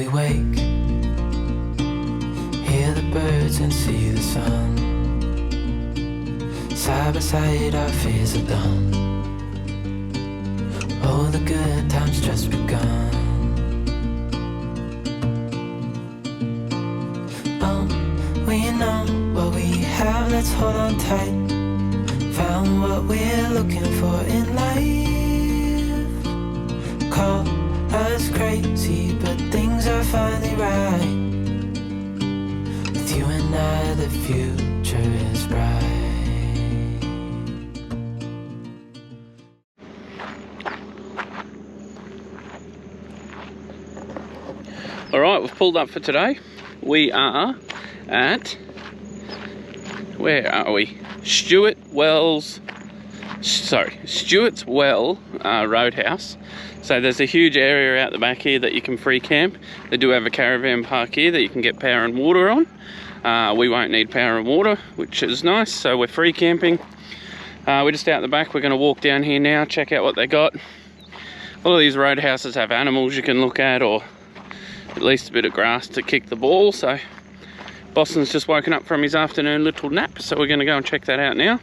we wake, hear the birds and see the sun. Side by side our fears are done. Oh, the good times just begun. Oh, we know what we have, let's hold on tight. Found what we're looking for in life. Call us crazy, but things are finally right. With you and I, the future is bright. Alright, we've pulled up for today. We are at, where are we? Stuart's Well Roadhouse. So there's a huge area out the back here that you can free camp. They do have a caravan park here that you can get power and water on. We won't need power and water, which is nice, so we're free camping. We're just out the back. We're going to walk down here now, check out what they got. A lot of these roadhouses have animals you can look at, or at least a bit of grass to kick the ball. So Boston's just woken up from his afternoon little nap, so we're going to go and check that out now,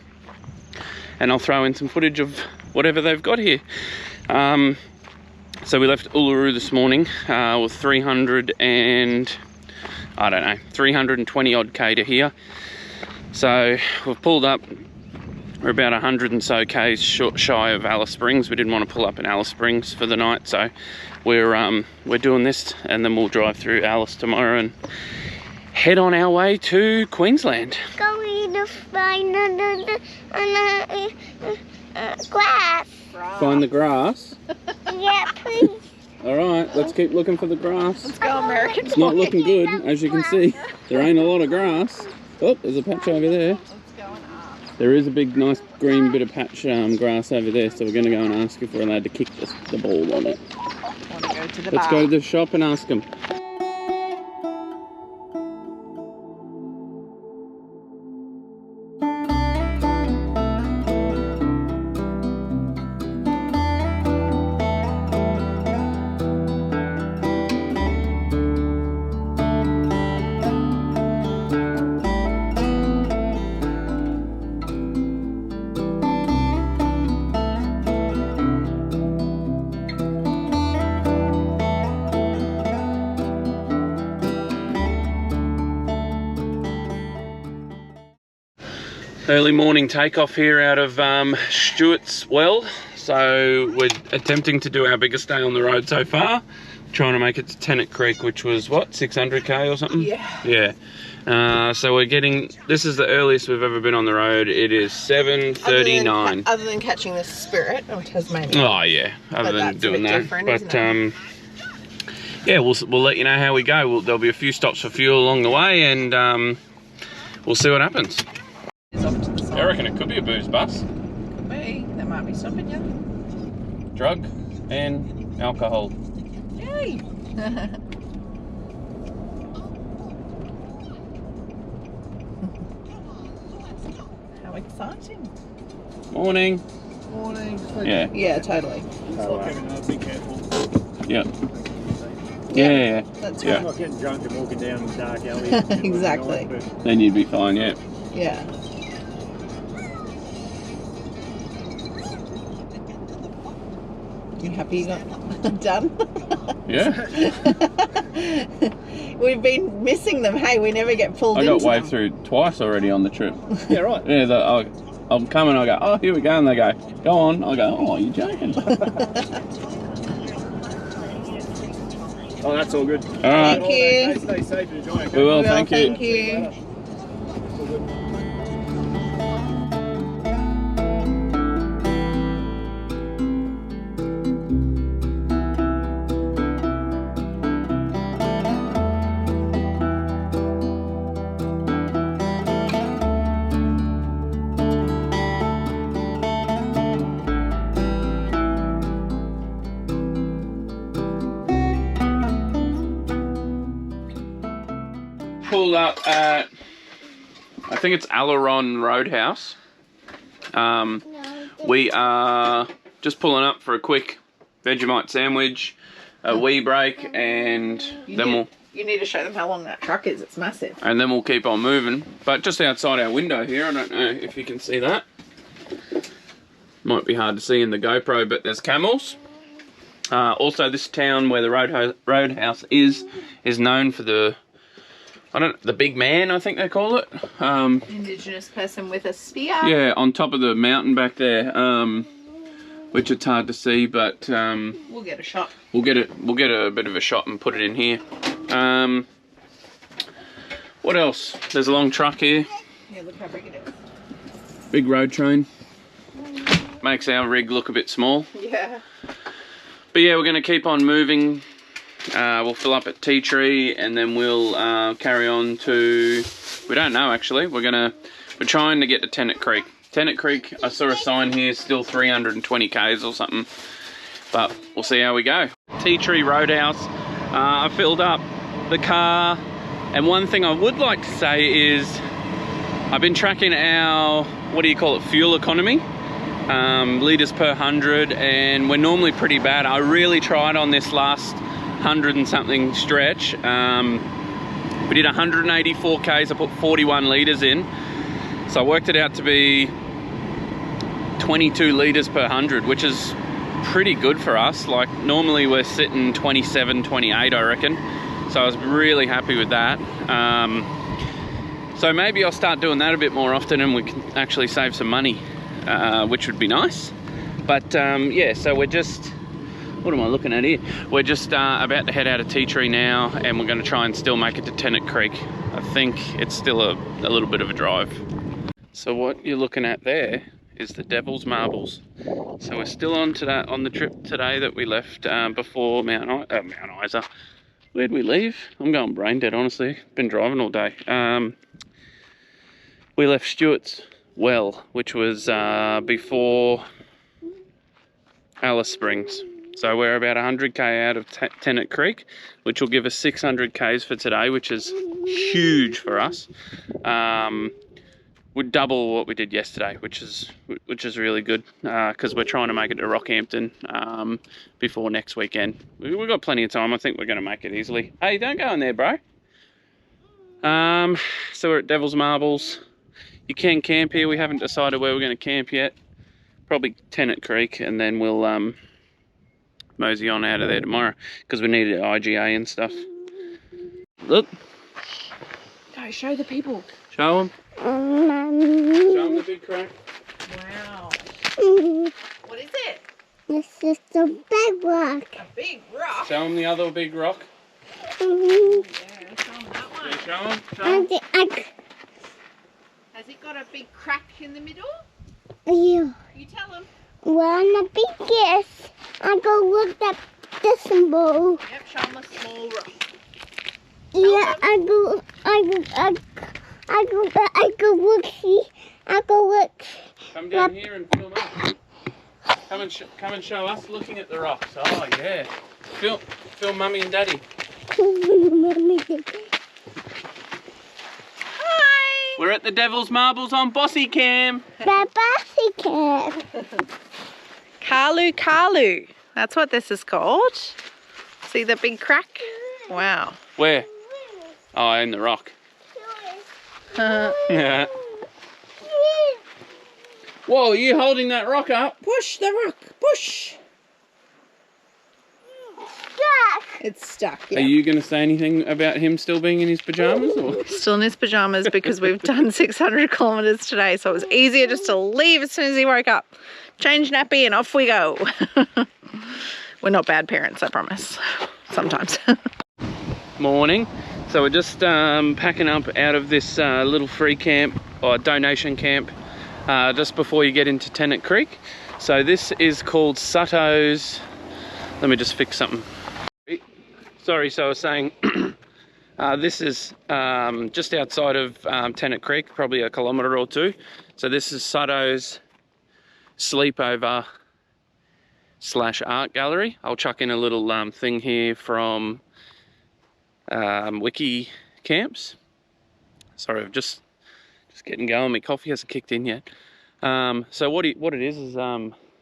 and I'll throw in some footage of whatever they've got here. So we left Uluru this morning with 320 odd K to here. So we've pulled up. We're about 100 and so Ks shy of Alice Springs. We didn't want to pull up in Alice Springs for the night, so we're doing this, and then we'll drive through Alice tomorrow and head on our way to Queensland. Going to find grass. Find the grass? Yeah, please. Alright, let's keep looking for the grass. Let's go, American. It's not looking good, as you can see. There ain't a lot of grass. Oh, there's a patch over there. There is a big, nice green bit of patch grass over there, so we're going to go and ask if we're allowed to kick the ball on it. Let's go to the shop and ask them. Early morning takeoff here out of Stuart's Well. So we're attempting to do our biggest day on the road so far. Trying to make it to Tennant Creek, which was what, 600k or something? Yeah. So we're getting, this is the earliest we've ever been on the road. It is 7:39. Other than catching the Spirit or Tasmania. Oh yeah, other than doing that. But yeah, we'll let you know how we go. There'll be a few stops for fuel along the way, and we'll see what happens. I reckon it could be a booze bus. Could be. They might be stopping you. Drug and alcohol. Yay! How exciting. Morning. Morning. Yeah. Yeah, totally. Be careful. Yeah. Yeah. That's I'm right. not getting drunk and walking down dark alleys. Exactly. Then you'd be fine, yeah. Yeah. You happy you got done? Yeah. We've been missing them. Hey, we never get pulled I into got waved them. through twice already on the trip. Yeah, right. Yeah, I'll come and I go, oh, here we go, and they go, go on. I go, oh, you're joking. Oh, that's all good. All right. Thank you. Stay safe and enjoy it. We will, Well, thank you. Thank you. Pulled up at, I think it's Aileron Roadhouse. We are just pulling up for a quick Vegemite sandwich, a wee break, and then You need to show them how long that truck is. It's massive. we'll keep on moving. But just outside our window here, I don't know if you can see that. Might be hard to see in the GoPro, but there's camels. Also, this town where the roadhouse is known for the big man, I think they call it. Indigenous person with a spear. Yeah, on top of the mountain back there, which it's hard to see, but We'll get a shot. we'll get a bit of a shot and put it in here. What else? There's a long truck here. Yeah, look how big it is. Big road train. Makes our rig look a bit small. Yeah. But yeah, we're going to keep on moving. We'll fill up at Tea Tree, and then we'll carry on to... We don't know, actually. We're trying to get to Tennant Creek. Tennant Creek, I saw a sign here, still 320 k's or something. But we'll see how we go. Tea Tree Roadhouse. I filled up the car. And one thing I would like to say is I've been tracking our, what do you call it, fuel economy. Litres per 100, and we're normally pretty bad. I really tried on this last 100 and something stretch. We did 184 k's, I put 41 litres in. So I worked it out to be 22 litres per 100, which is pretty good for us. Like normally we're sitting 27, 28, I reckon. So I was really happy with that. So maybe I'll start doing that a bit more often, and we can actually save some money, which would be nice. But yeah, so we're just, what am I looking at here? We're just about to head out of Tea Tree now, and we're going to try and still make it to Tennant Creek. I think it's still a little bit of a drive. So what you're looking at there is the Devil's Marbles. So we're still on the trip today that we left before Mount Isa. Where'd we leave? I'm going brain dead, honestly. Been driving all day. We left Stuart's well, which was before Alice Springs. So we're about 100k out of Tennant Creek, which will give us 600 k's for today, which is huge for us. Would double what we did yesterday, which is really good, because we're trying to make it to Rockhampton before next weekend. We've got plenty of time. I think we're going to make it easily. Hey, don't go in there, bro. So we're at Devil's Marbles. You can camp here. We haven't decided where we're going to camp yet. Probably Tennant Creek, and then we'll mosey on out of there tomorrow, because we need IGA and stuff. Look. Go show the people. Show them. Show them the big crack. Wow. What is it? This is the big rock. A big rock. Show them the other big rock. Yeah, show them that one. Yeah, show them. Show them. Has it got a big crack in the middle? Yeah. You tell them. Well, the biggest. I go look at the symbol. Yep, show them a small rock. Yeah, I go look. See, I go look. Come down here and film up. Come and show us looking at the rocks. Oh yeah. Film mummy and daddy. Hi. We're at the Devil's Marbles on Bossy Cam. The bossy cat. Kalu. That's what this is called. See the big crack? Wow. Where? Oh, in the rock. Yeah. Whoa, are you holding that rock up? Push the rock. Push. Stuck. It's stuck. Are you going to say anything about him still being in his pajamas? Or? Still in his pajamas because we've done 600 kilometres today, so it was easier just to leave as soon as he woke up. Change nappy and off we go. We're not bad parents, I promise. Sometimes. Morning. So we're just packing up out of this little free camp or donation camp just before you get into Tennant Creek. So this is called Sato's. Let me just fix something. Sorry, so I was saying this is just outside of Tennant Creek, probably a kilometre or two. So this is Sato's sleepover / art gallery. I'll chuck in a little thing here from Wiki Camps. Sorry, I'm just getting going. My coffee hasn't kicked in yet. So what it is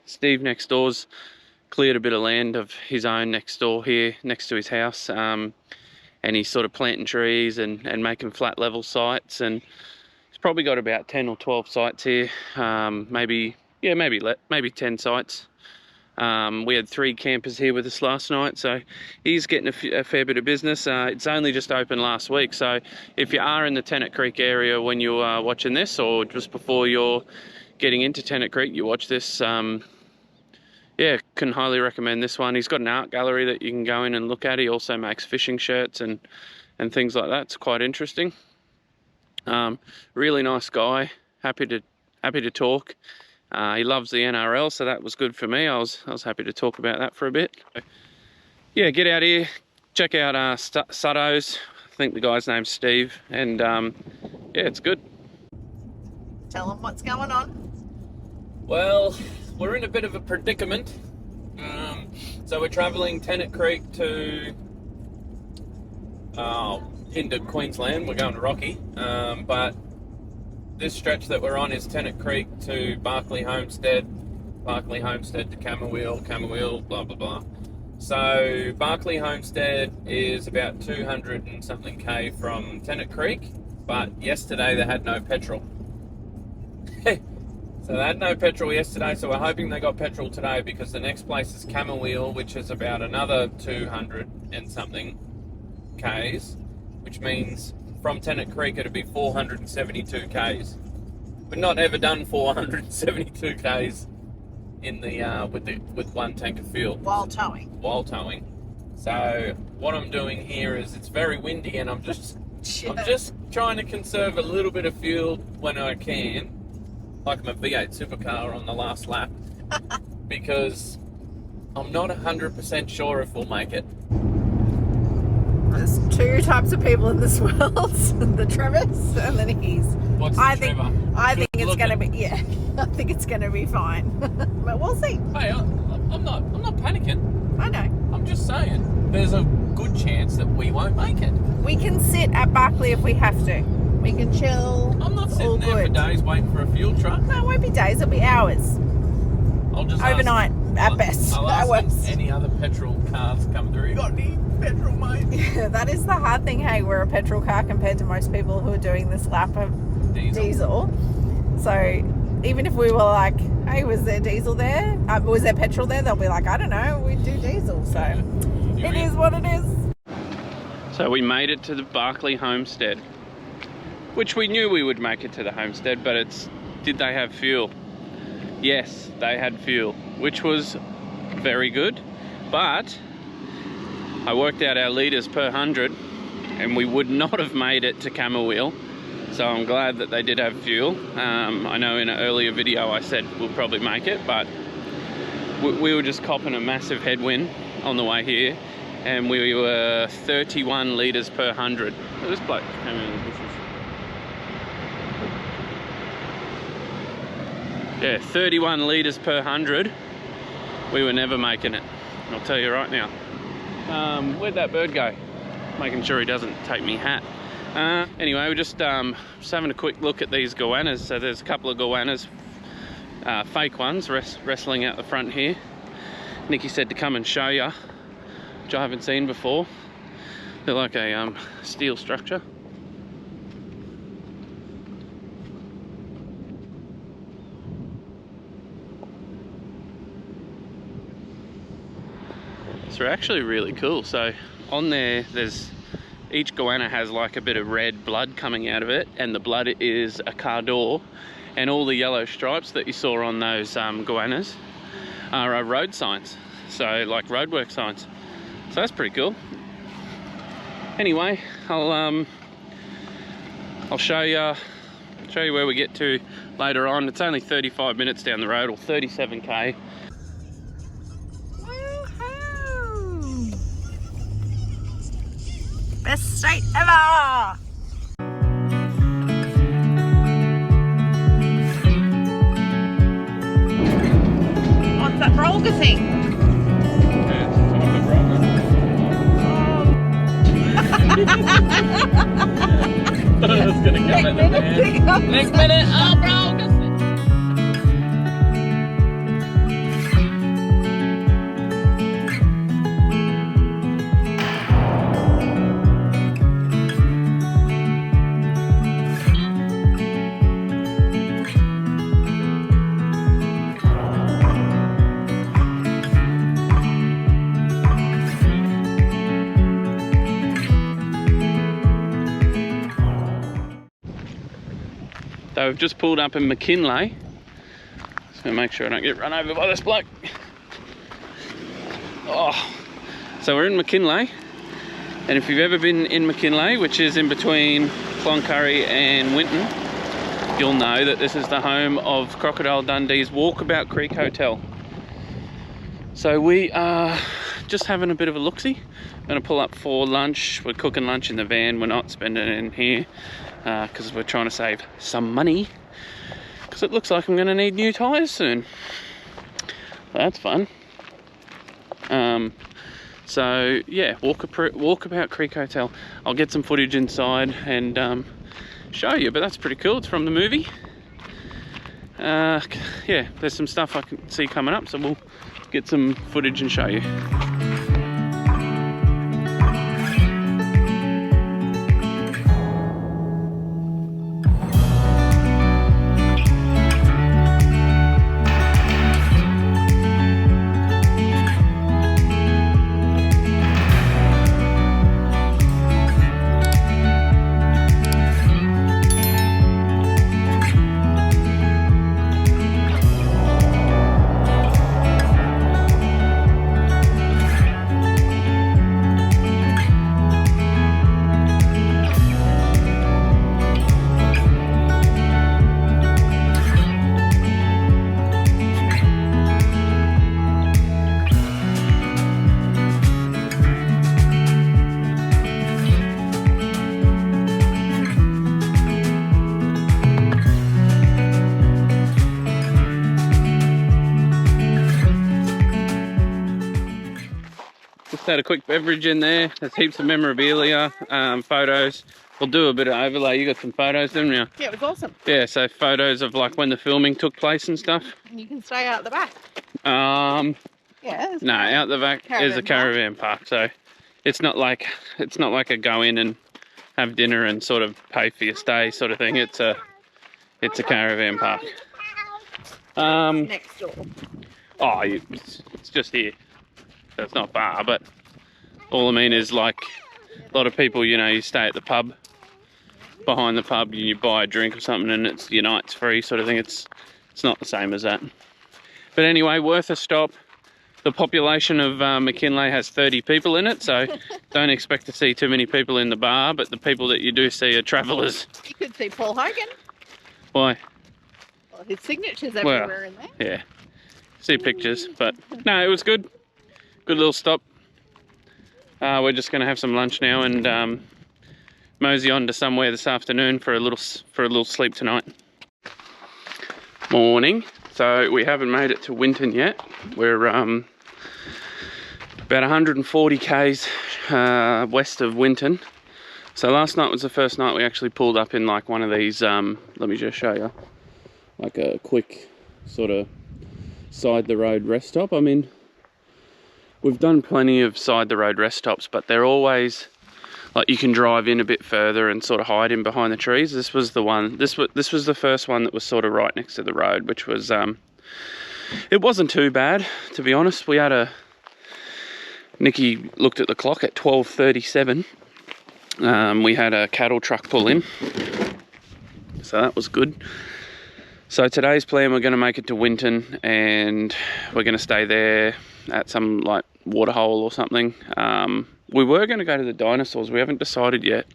Steve next door's cleared a bit of land of his own next door here, next to his house, and he's sort of planting trees and making flat level sites, and he's probably got about 10 or 12 sites here, maybe 10 sites. We had 3 campers here with us last night, so he's getting a fair bit of business. It's only just opened last week, so if you are in the Tennant Creek area when you are watching this, or just before you're getting into Tennant Creek, you watch this, yeah, can highly recommend this one. He's got an art gallery that you can go in and look at. He also makes fishing shirts and things like that. It's quite interesting. Really nice guy. Happy to talk. He loves the NRL, so that was good for me. I was happy to talk about that for a bit. Yeah, get out here, check out Sato's. I think the guy's name's Steve, and yeah, it's good. Tell them what's going on. Well, we're in a bit of a predicament. So we're travelling Tennant Creek to into Queensland. We're going to Rocky, but this stretch that we're on is Tennant Creek to Barkly Homestead to Camberwell, blah blah blah. So Barkly Homestead is about 200 and something K from Tennant Creek, but yesterday they had no petrol. So they had no petrol yesterday, so we're hoping they got petrol today, because the next place is Camberwell, which is about another 200 and something Ks, which means from Tennant Creek it'd be 472 Ks. We've not ever done 472 Ks in the with one tank of fuel. While towing. So what I'm doing here is, it's very windy, and I'm just trying to conserve a little bit of fuel when I can, like I'm a V8 supercar on the last lap, because I'm not 100% sure if we'll make it. There's 2 types of people in this world: the Travis and then he's. What's I the think Trevor? I think Good it's looking. going to be, yeah. I think it's going to be fine, but we'll see. Hey, I'm not panicking. I know. I'm just saying, there's a good chance that we won't make it. We can sit at Barkly if we have to. We can chill. I'm not It's all sitting there for good. days waiting for a fuel truck. No, it won't be days. It'll be hours. I'll just Overnight, ask, at best. I'll At ask worst. any other petrol cars come through. You got any petrol, mate? Yeah, that is the hard thing. Hey, we're a petrol car compared to most people who are doing this lap of diesel. So even if we were like, hey, was there diesel there? Was there petrol there? They'll be like, I don't know, we do diesel. So it is what it is. So we made it to the Barkly Homestead, which we knew we would make it to the homestead, but did they have fuel? Yes, they had fuel, which was very good, but I worked out our litres per 100 and we would not have made it to Camberwell. So I'm glad that they did have fuel. I know in an earlier video I said we'll probably make it, but we were just copping a massive headwind on the way here, and we were 31 litres per 100. Oh, this bloke came in the bushes. Yeah, 31 litres per 100. We were never making it, I'll tell you right now. Where'd that bird go? Making sure he doesn't take me hat. Anyway, we're just having a quick look at these goannas. So there's a couple of goannas, fake ones, wrestling out the front here. Nikki said to come and show you, which I haven't seen before. They're like a steel structure. So they're actually really cool. So on there's each goanna has like a bit of red blood coming out of it, and the blood is a car door, and all the yellow stripes that you saw on those goannas are road signs, so like roadwork signs. So that's pretty cool. Anyway, I'll show you where we get to later on. It's only 35 minutes down the road, or 37k. Best state ever! What's that Rolga thing? It's gonna come at the van. Next minute, oh bro, So we've just pulled up in McKinley. Just gonna make sure I don't get run over by this bloke. Oh, so we're in McKinley, and if you've ever been in McKinley, which is in between Cloncurry and Winton, you'll know that this is the home of Crocodile Dundee's Walkabout Creek Hotel. So we are just having a bit of a look-see. Gonna pull up for lunch. We're cooking lunch in the van. We're not spending it in here because we're trying to save some money, because it looks like I'm gonna need new tyres soon. That's fun. So yeah, Walkabout Creek Hotel. I'll get some footage inside and show you, but that's pretty cool. It's from the movie. Yeah, there's some stuff I can see coming up, so we'll get some footage and show you. Had a quick beverage in there. There's heaps of memorabilia, photos. We'll do a bit of overlay. You got some photos, didn't you? Yeah, it was awesome. Yeah, so photos of like when the filming took place and stuff. And you can stay out the back. Yeah. No, out the back is a caravan park. So it's not like a go in and have dinner and sort of pay for your stay sort of thing. It's a caravan park. Next door. Oh, it's just here. So it's not far, but all I mean is like a lot of people, you know, you stay at the pub, behind the pub, and you buy a drink or something, and it's your night's free sort of thing. It's not the same as that. But anyway, worth a stop. The population of McKinley has 30 people in it, so don't expect to see too many people in the bar, but the people that you do see are travellers. You could see Paul Hogan. Why? Well, his signature's everywhere in there. Yeah, see pictures, but no, it was good. Good little stop. We're just going to have some lunch now and mosey on to somewhere this afternoon for a little sleep tonight. Morning. So we haven't made it to Winton yet. We're about 140 k's west of Winton. So last night was the first night we actually pulled up in like one of these. Let me just show you, like a quick sort of side the road rest stop. I mean, we've done plenty of side the road rest stops, but they're always like you can drive in a bit further and sort of hide in behind the trees. This was the one. This was the first one that was sort of right next to the road, which was it wasn't too bad, to be honest. We had Nikki looked at the clock at 12:37. We had a cattle truck pull in, so that was good. So today's plan, we're going to make it to Winton and we're going to stay there at some like waterhole or something. We were going to go to the dinosaurs. We haven't decided yet.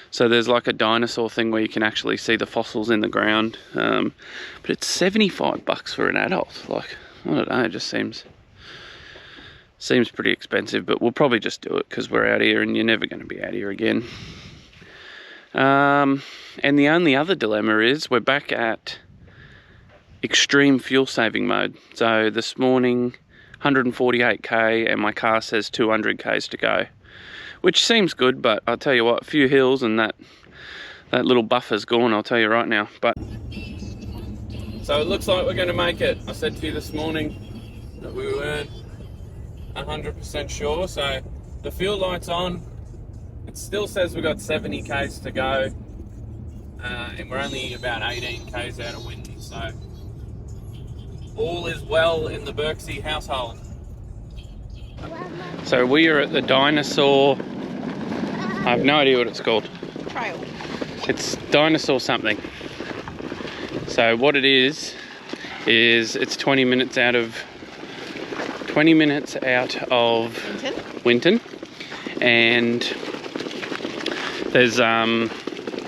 So there's like a dinosaur thing where you can actually see the fossils in the ground. But it's $75 for an adult. Like, I don't know, it just seems pretty expensive, but we'll probably just do it because we're out here and you're never going to be out here again. And the only other dilemma is we're back at extreme fuel saving mode. So this morning 148k and my car says 200k's to go, which seems good, but I'll tell you what, a few hills and that little buffer's gone, I'll tell you right now. But so it looks like we're going to make it. I said to you this morning that we weren't 100% sure, so the fuel light's on. It still says we've got 70k's to go, and we're only about 18k's out of Winton, so all is well in the Birksy household. So we are at the Dinosaur. I have no idea what it's called. Trail. It's Dinosaur something. So what it is it's 20 minutes out of Winton, and there's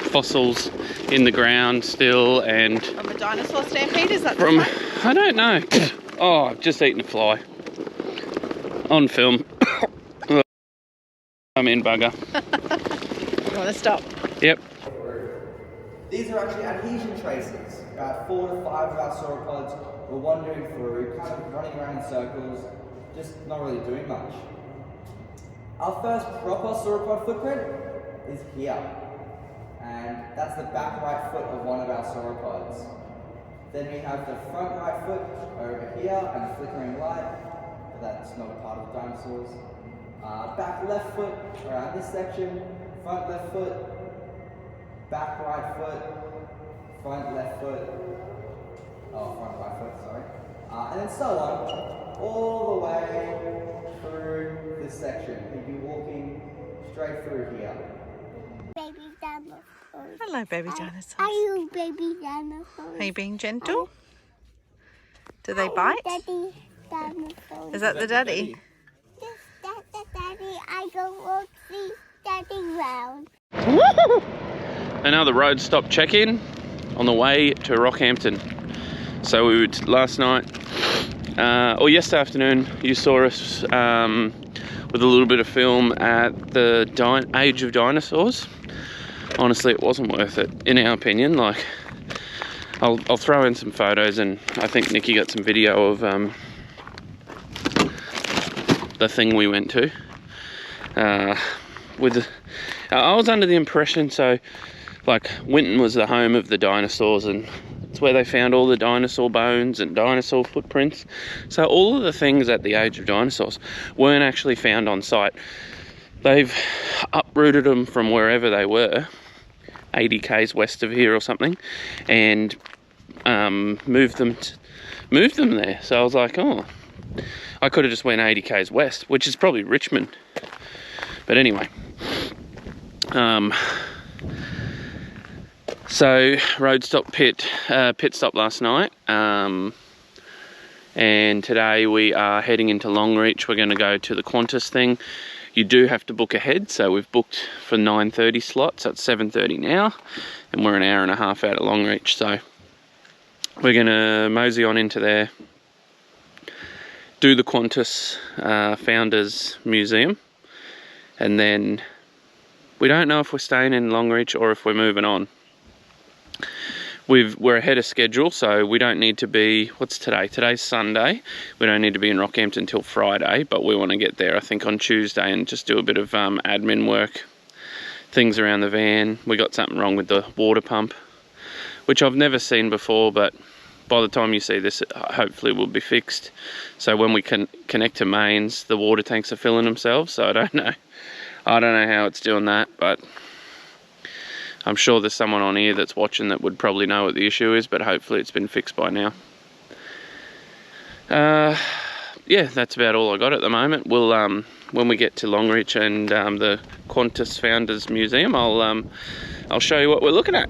fossils in the ground still, and From a dinosaur stampede, is that from the same? I don't know. Oh, I've just eaten a fly on film. I'm in bugger. You want to stop? Yep. These are actually adhesion traces. About 4 to 5 of our sauropods were wandering through, kind of running around in circles, just not really doing much. Our first proper sauropod footprint is here, and that's the back right foot of one of our sauropods. Then we have the front right foot over here and the flickering light, but that's not a part of the dinosaurs. Back left foot around this section, front left foot, back right foot, front left foot, front right foot, sorry. And then so on, all the way through this section. You'd be walking straight through here. Baby dinosaurs. Hello, baby dinosaurs. Are you baby dinosaurs? Are you being gentle? Do they bite? Daddy dinosaurs. Is that the daddy? That's the daddy. I go walk see daddy round. Another road stop check-in on the way to Rockhampton. So we would last night, or yesterday afternoon, you saw us with a little bit of film at the Age of Dinosaurs. Honestly, it wasn't worth it, in our opinion. Like, I'll throw in some photos, and I think Nikki got some video of the thing we went to. I was under the impression, so like Winton was the home of the dinosaurs, and it's where they found all the dinosaur bones and dinosaur footprints. So all of the things at the Age of Dinosaurs weren't actually found on site. They've uprooted them from wherever they were, 80 k's west of here or something, and moved them there. So I was like, oh, I could have just went 80 k's west, which is probably Richmond. But anyway, so road stop pit stop last night, and today we are heading into Longreach. We're going to go to the Qantas thing. You do have to book ahead, so we've booked for 9:30 slots. It's 7:30 now, and we're an hour and a half out of Longreach. So we're going to mosey on into there, do the Qantas Founders Museum, and then we don't know if we're staying in Longreach or if we're moving on. We're ahead of schedule, so we don't need to be, what's today? Today's Sunday. We don't need to be in Rockhampton until Friday, but we want to get there, I think, on Tuesday and just do a bit of admin work, things around the van. We got something wrong with the water pump, which I've never seen before, but by the time you see this, it hopefully will be fixed. So when we can connect to mains, the water tanks are filling themselves, so I don't know how it's doing that, but I'm sure there's someone on here that's watching that would probably know what the issue is, but hopefully it's been fixed by now. Yeah, that's about all I got at the moment. We'll when we get to Longreach and the Qantas Founders Museum, I'll show you what we're looking at.